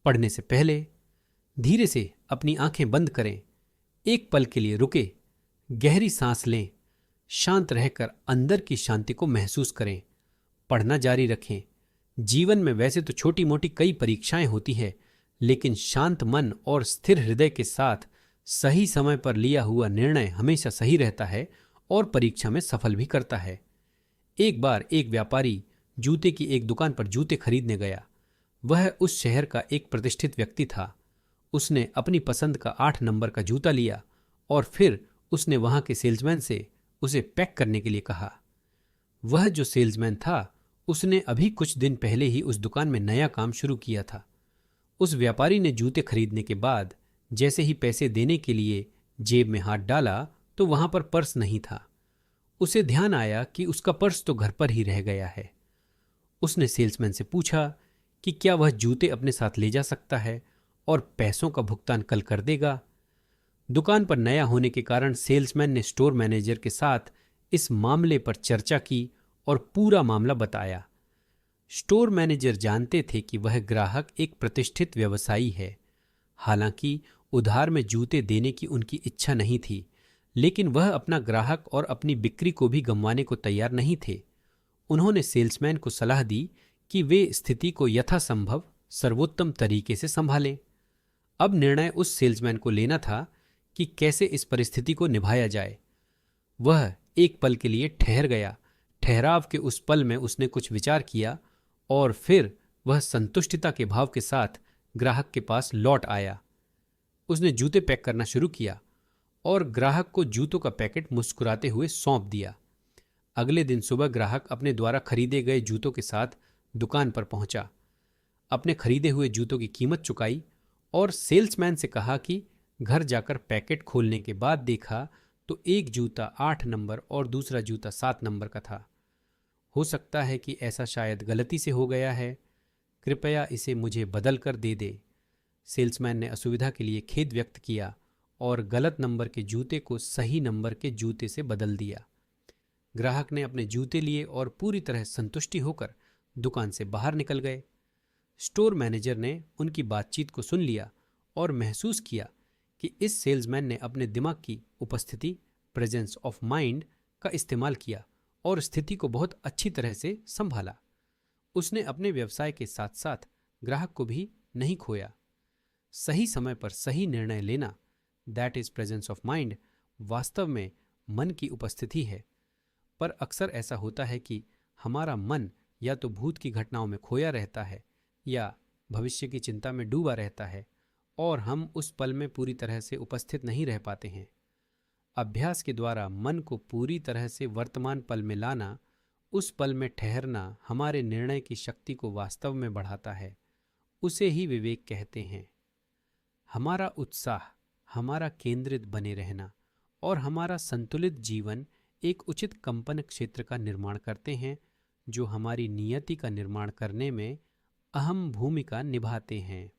पढ़ने से पहले धीरे से अपनी आंखें बंद करें, एक पल के लिए रुके, गहरी सांस लें, शांत रहकर अंदर की शांति को महसूस करें। पढ़ना जारी रखें। जीवन में वैसे तो छोटी मोटी कई परीक्षाएं होती है, लेकिन शांत मन और स्थिर हृदय के साथ सही समय पर लिया हुआ निर्णय हमेशा सही रहता है और परीक्षा में सफल भी करता है। एक बार एक व्यापारी जूते की एक दुकान पर जूते खरीदने गया। वह उस शहर का एक प्रतिष्ठित व्यक्ति था। उसने अपनी पसंद का 8 नंबर का जूता लिया और फिर उसने वहां के सेल्समैन से उसे पैक करने के लिए कहा। वह जो सेल्समैन था, उसने अभी कुछ दिन पहले ही उस दुकान में नया काम शुरू किया था। उस व्यापारी ने जूते खरीदने के बाद जैसे ही पैसे देने के लिए जेब में हाथ डाला तो वहां पर पर्स नहीं था। उसे ध्यान आया कि उसका पर्स तो घर पर ही रह गया है। उसने सेल्समैन से पूछा कि क्या वह जूते अपने साथ ले जा सकता है और पैसों का भुगतान कल कर देगा। दुकान पर नया होने के कारण सेल्समैन ने स्टोर मैनेजर के साथ इस मामले पर चर्चा की और पूरा मामला बताया। स्टोर मैनेजर जानते थे कि वह ग्राहक एक प्रतिष्ठित व्यवसायी है। हालांकि उधार में जूते देने की उनकी इच्छा नहीं थी, लेकिन वह अपना ग्राहक और अपनी बिक्री को भी गंवाने को तैयार नहीं थे। उन्होंने सेल्समैन को सलाह दी कि वे स्थिति को यथासंभव सर्वोत्तम तरीके से संभालें। अब निर्णय उस सेल्समैन को लेना था कि कैसे इस परिस्थिति को निभाया जाए। वह एक पल के लिए ठहर गया। ठहराव के उस पल में उसने कुछ विचार किया और फिर वह संतुष्टता के भाव के साथ ग्राहक के पास लौट आया। उसने जूते पैक करना शुरू किया और ग्राहक को जूतों का पैकेट मुस्कुराते हुए सौंप दिया। अगले दिन सुबह ग्राहक अपने द्वारा खरीदे गए जूतों के साथ दुकान पर पहुंचा, अपने खरीदे हुए जूतों की कीमत चुकाई और सेल्समैन से कहा कि घर जाकर पैकेट खोलने के बाद देखा तो एक जूता 8 नंबर और दूसरा जूता 7 नंबर का था। हो सकता है कि ऐसा शायद गलती से हो गया है, कृपया इसे मुझे बदल कर दे दे। सेल्समैन ने असुविधा के लिए खेद व्यक्त किया और गलत नंबर के जूते को सही नंबर के जूते से बदल दिया। ग्राहक ने अपने जूते लिए और पूरी तरह संतुष्टि होकर दुकान से बाहर निकल गए। स्टोर मैनेजर ने उनकी बातचीत को सुन लिया और महसूस किया कि इस सेल्समैन ने अपने दिमाग की उपस्थिति, प्रेजेंस ऑफ माइंड का इस्तेमाल किया और स्थिति को बहुत अच्छी तरह से संभाला। उसने अपने व्यवसाय के साथ साथ ग्राहक को भी नहीं खोया। सही समय पर सही निर्णय लेना, that is presence of mind, वास्तव में मन की उपस्थिति है। पर अक्सर ऐसा होता है कि हमारा मन या तो भूत की घटनाओं में खोया रहता है या भविष्य की चिंता में डूबा रहता है और हम उस पल में पूरी तरह से उपस्थित नहीं रह पाते हैं। अभ्यास के द्वारा मन को पूरी तरह से वर्तमान पल में लाना, उस पल में ठहरना हमारे निर्णय की शक्ति को वास्तव में बढ़ाता है। उसे ही विवेक कहते हैं। हमारा उत्साह, हमारा केंद्रित बने रहना और हमारा संतुलित जीवन एक उचित कंपन क्षेत्र का निर्माण करते हैं, जो हमारी नियति का निर्माण करने में अहम भूमिका निभाते हैं।